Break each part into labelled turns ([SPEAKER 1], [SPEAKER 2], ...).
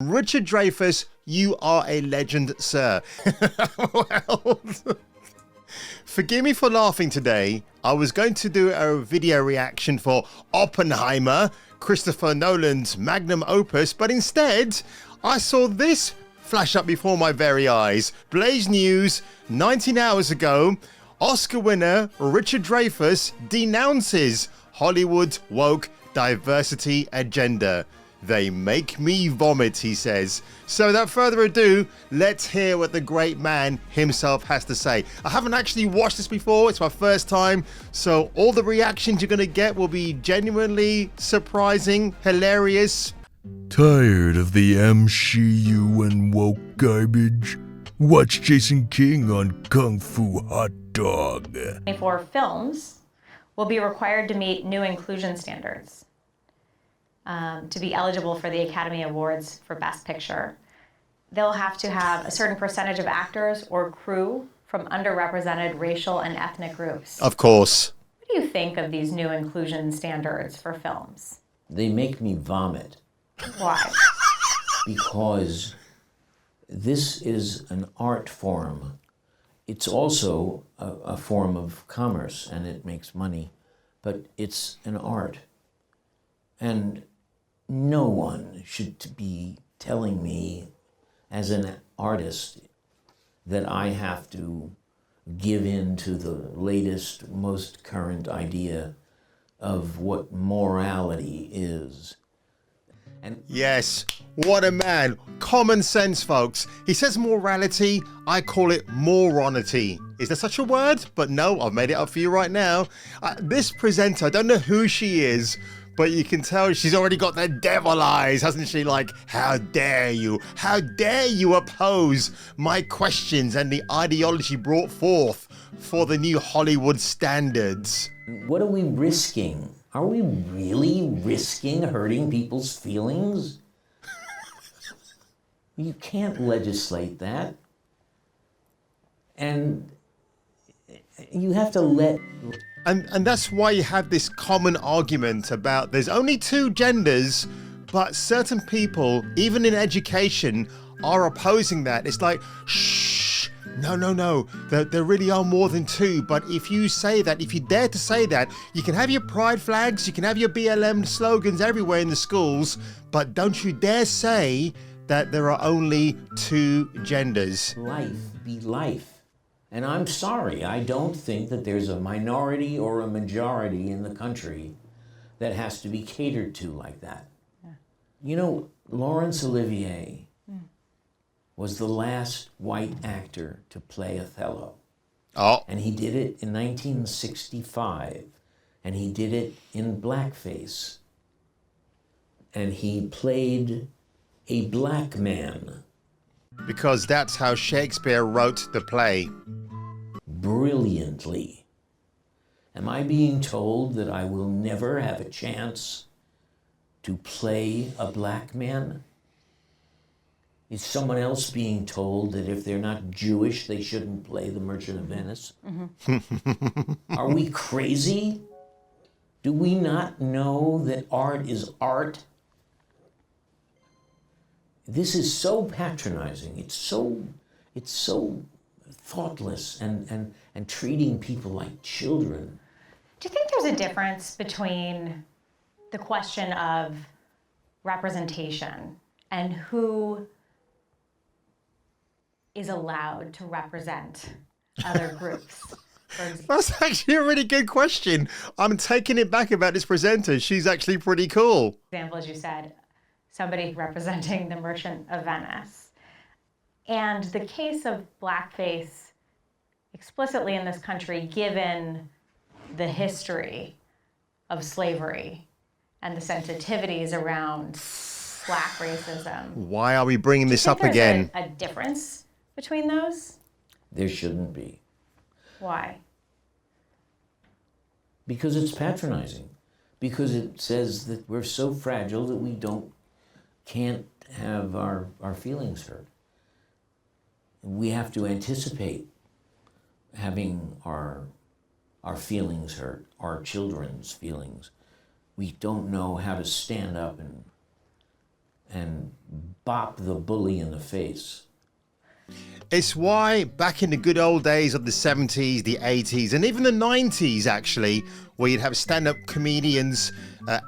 [SPEAKER 1] Richard Dreyfuss, you are a legend, sir. Well, forgive me for laughing today. I was going to do a video reaction for Oppenheimer, Christopher Nolan's magnum opus, but instead, I saw this flash up before my very eyes. Blaze News, 19 hours ago, Oscar winner Richard Dreyfuss denounces Hollywood's woke diversity agenda. They make me vomit, he says. So without further ado, let's hear what the great man himself has to say. I haven't actually watched this before. It's my first time. So all the reactions you're going to get will be genuinely surprising, hilarious.
[SPEAKER 2] Tired of the MCU and woke garbage? Watch Jason King on Kung Fu Hot Dog.
[SPEAKER 3] For films, will be required to meet new inclusion standards. To be eligible for the Academy Awards for Best Picture. They'll have to have a certain percentage of actors or crew from underrepresented racial and ethnic groups.
[SPEAKER 1] Of course.
[SPEAKER 3] What do you think of these new inclusion standards for films?
[SPEAKER 4] They make me vomit.
[SPEAKER 3] Why?
[SPEAKER 4] Because this is an art form. It's also a form of commerce, and it makes money, but it's an art. And no one should be telling me as an artist that I have to give in to the latest, most current idea of what morality is. And
[SPEAKER 1] Yes, what a man. Common sense, folks. He says morality, I call it moronity. Is there such a word? But no, I've made it up for you right now. This presenter, I don't know who she is, but you can tell she's already got the devil eyes, hasn't she? Like, how dare you? How dare you oppose my questions and the ideology brought forth for the new Hollywood standards?
[SPEAKER 4] what are we risking? Are we really risking hurting people's feelings? You can't legislate that. And you have to let...
[SPEAKER 1] And that's why you have this common argument about there's only two genders, but certain people, even in education, are opposing that. It's like, shh, no, there really are more than two. But if you say that, if you dare to say that, you can have your pride flags, you can have your BLM slogans everywhere in the schools, but don't you dare say that there are only two genders.
[SPEAKER 4] Life be life. And I'm sorry, I don't think that there's a minority or a majority in the country that has to be catered to like that. Yeah. You know, Laurence Olivier was the last white actor to play Othello.
[SPEAKER 1] Oh.
[SPEAKER 4] And he did it in 1965. And he did it in blackface. And he played a black man.
[SPEAKER 1] Because that's how Shakespeare wrote the play.
[SPEAKER 4] Brilliantly. Am I being told that I will never have a chance to play a black man? Is someone else being told that if they're not Jewish, they shouldn't play The Merchant of Venice? Mm-hmm. Are we crazy? Do we not know that art is art? This is so patronizing. It's so thoughtless and treating people like children.
[SPEAKER 3] Do you think there's a difference between the question of representation and who is allowed to represent other groups?
[SPEAKER 1] That's actually a really good question. I'm taking it back about this presenter. She's actually pretty cool.
[SPEAKER 3] Example, as you said, somebody representing the Merchant of Venice. And the case of blackface explicitly in this country, given the history of slavery and the sensitivities around black racism.
[SPEAKER 1] Why are we bringing this up again?
[SPEAKER 3] A difference between those?
[SPEAKER 4] There shouldn't be.
[SPEAKER 3] Why?
[SPEAKER 4] Because it's patronizing. Because it says that we're so fragile that we can't have our feelings hurt. We have to anticipate having our feelings hurt, our children's feelings. We don't know how to stand up and bop the bully in the face.
[SPEAKER 1] It's why back in the good old days of the 70s, the 80s, and even the 90s, actually, where you'd have stand-up comedians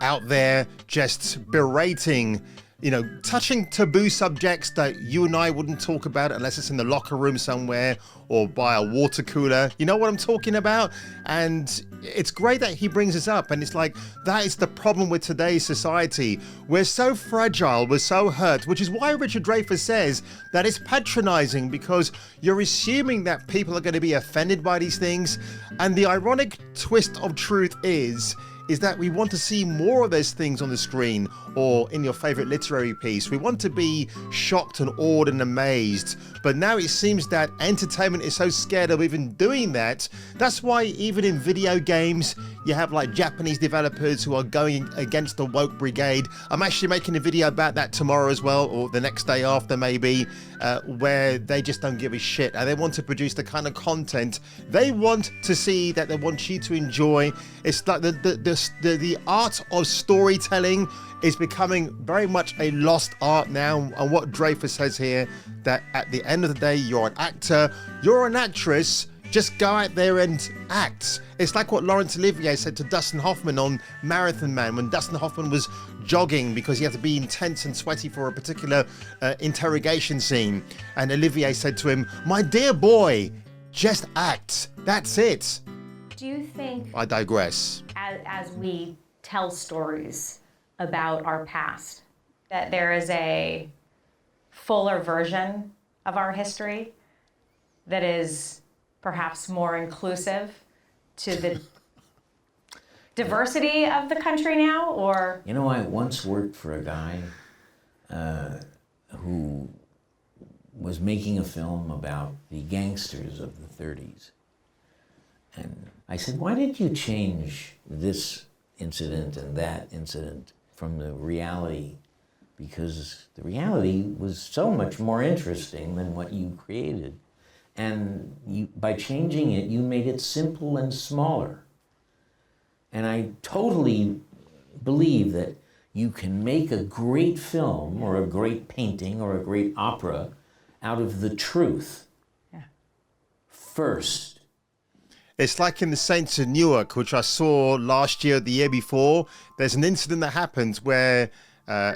[SPEAKER 1] out there just berating, you know, touching taboo subjects that you and I wouldn't talk about unless it's in the locker room somewhere or by a water cooler. You know what I'm talking about? And it's great that he brings this up. And it's like, that is the problem with today's society. We're so fragile, we're so hurt, which is why Richard Dreyfuss says that it's patronizing, because you're assuming that people are going to be offended by these things. And the ironic twist of truth is that we want to see more of those things on the screen or in your favorite literary piece. We want to be shocked and awed and amazed. But now it seems that entertainment is so scared of even doing that. That's why even in video games, you have like Japanese developers who are going against the woke brigade. I'm actually making a video about that tomorrow as well, or the next day after maybe, where they just don't give a shit and they want to produce the kind of content they want to see, that they want you to enjoy. It's like the art of storytelling is becoming very much a lost art now. And what Dreyfuss says here, that at the end of the day, you're an actor, you're an actress, just go out there and act. It's like what Laurence Olivier said to Dustin Hoffman on Marathon Man, when Dustin Hoffman was jogging because he had to be intense and sweaty for a particular interrogation scene. And Olivier said to him, "My dear boy, just act. That's it."
[SPEAKER 3] Do you think,
[SPEAKER 1] I digress.
[SPEAKER 3] as we tell stories about our past, that there is a fuller version of our history that is perhaps more inclusive to the diversity of the country now? Or,
[SPEAKER 4] You know, I once worked for a guy who was making a film about the gangsters of the 30s. And I said, why did you change this incident and that incident from the reality? Because the reality was so much more interesting than what you created. And by changing it, you made it simple and smaller. And I totally believe that you can make a great film or a great painting or a great opera out of the truth first.
[SPEAKER 1] It's like in the Saints of Newark, which I saw last year, the year before. There's an incident that happens where,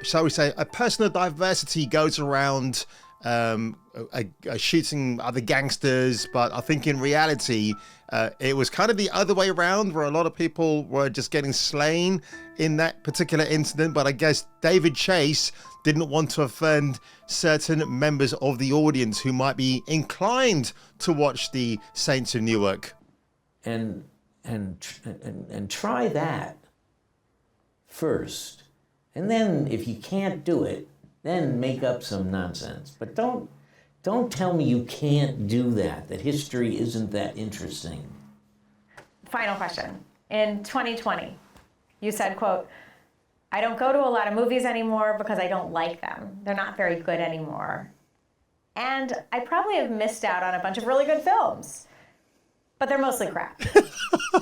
[SPEAKER 1] shall we say, a person of diversity goes around shooting other gangsters, but I think in reality, it was kind of the other way around, where a lot of people were just getting slain in that particular incident. But I guess David Chase didn't want to offend certain members of the audience who might be inclined to watch the Saints of Newark.
[SPEAKER 4] And try that first. And then if you can't do it, then make up some nonsense. But don't tell me you can't do that history isn't that interesting.
[SPEAKER 3] final question. In 2020, you said, quote, "I don't go to a lot of movies anymore because I don't like them. They're not very good anymore. And I probably have missed out on a bunch of really good films, but they're mostly crap."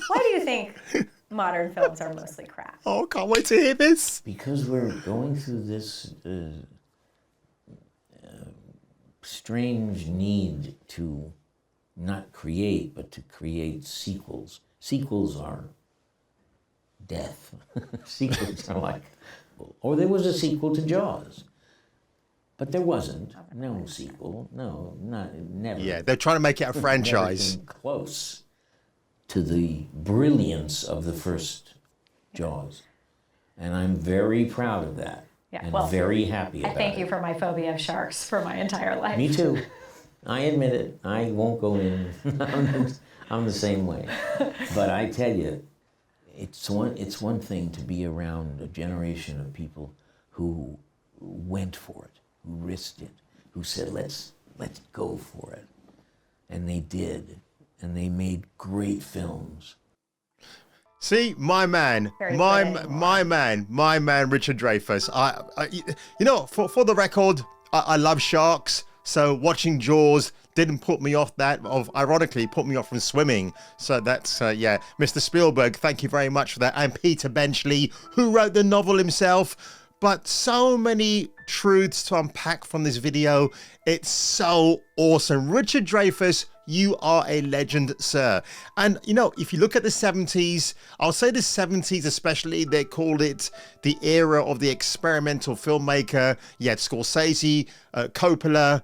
[SPEAKER 3] Why do you think modern films are mostly crap?
[SPEAKER 1] Oh, can't wait to hear this.
[SPEAKER 4] Because we're going through this strange need to not create, but to create sequels. Sequels are death. Sequels are like, or there was a sequel to Jaws. But there wasn't. No sequel. No, never.
[SPEAKER 1] Yeah, they're trying to make it a franchise.
[SPEAKER 4] Never came close to the brilliance of the first Jaws. And I'm very proud of that.
[SPEAKER 3] Yeah,
[SPEAKER 4] and
[SPEAKER 3] well,
[SPEAKER 4] very happy about it.
[SPEAKER 3] I thank you for my phobia of sharks for my entire life.
[SPEAKER 4] Me too. I admit it. I won't go in. I'm the same way. But I tell you, it's one thing to be around a generation of people who went for it, who risked it, who said, let's go for it. And they did. And they made great films.
[SPEAKER 1] See, my man, my man, Richard Dreyfuss. You know, for the record, I love sharks. So watching Jaws didn't put me off ironically, put me off from swimming. So that's, yeah. Mr. Spielberg, thank you very much for that. And Peter Benchley, who wrote the novel himself. but so many truths to unpack from this video. It's so awesome. Richard Dreyfuss, you are a legend, sir. And you know, if you look at the 70s, I'll say the 70s especially, they called it the era of the experimental filmmaker. You had Scorsese, Coppola,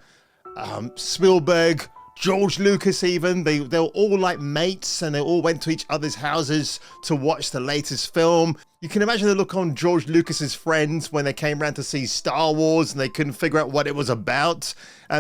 [SPEAKER 1] Spielberg, George Lucas even. They were all like mates, and they all went to each other's houses to watch the latest film. You can imagine the look on George Lucas's friends when they came around to see Star Wars and they couldn't figure out what it was about.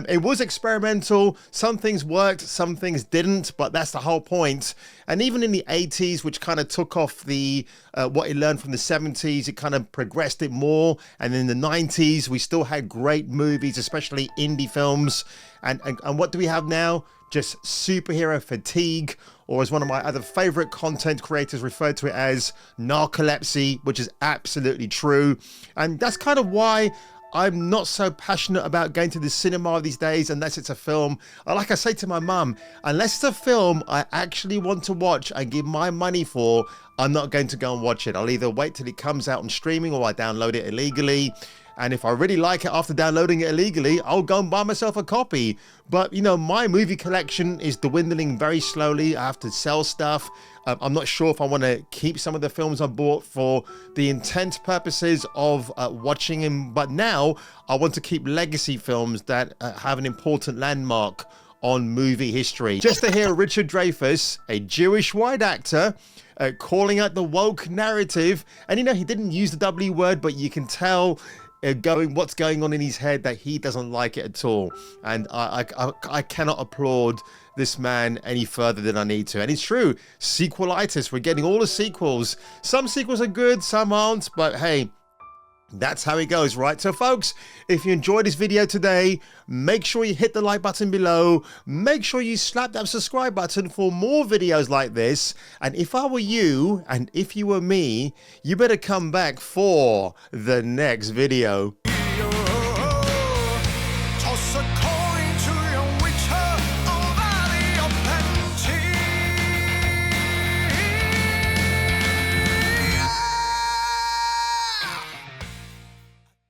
[SPEAKER 1] It was experimental. Some things worked, some things didn't, but that's the whole point. And even in the 80s, which kind of took off the what it learned from the 70s, it kind of progressed it more. And in the 90s, we still had great movies, especially indie films. And what do we have now? Just superhero fatigue, or as one of my other favorite content creators referred to it as, narcolepsy, which is absolutely true. And that's kind of why I'm not so passionate about going to the cinema these days unless it's a film. Like I say to my mum, unless it's a film I actually want to watch and give my money for, I'm not going to go and watch it. I'll either wait till it comes out on streaming or I download it illegally. And if I really like it after downloading it illegally, I'll go and buy myself a copy. But, you know, my movie collection is dwindling very slowly. I have to sell stuff. I'm not sure if I want to keep some of the films I bought for the intent purposes of watching them. But now I want to keep legacy films that have an important landmark on movie history. Just to hear Richard Dreyfuss, a Jewish white actor, calling out the woke narrative. And, you know, he didn't use the W word, but you can tell what's going on in his head, that he doesn't like it at all. And I cannot applaud this man any further than I need to. And it's true, sequelitis, we're getting all the sequels. Some sequels are good, some aren't, but hey, that's how it goes, right? So folks, if you enjoyed this video today, make sure you hit the like button below. Make sure you slap that subscribe button for more videos like this. And if I were you, and if you were me, you better come back for the next video.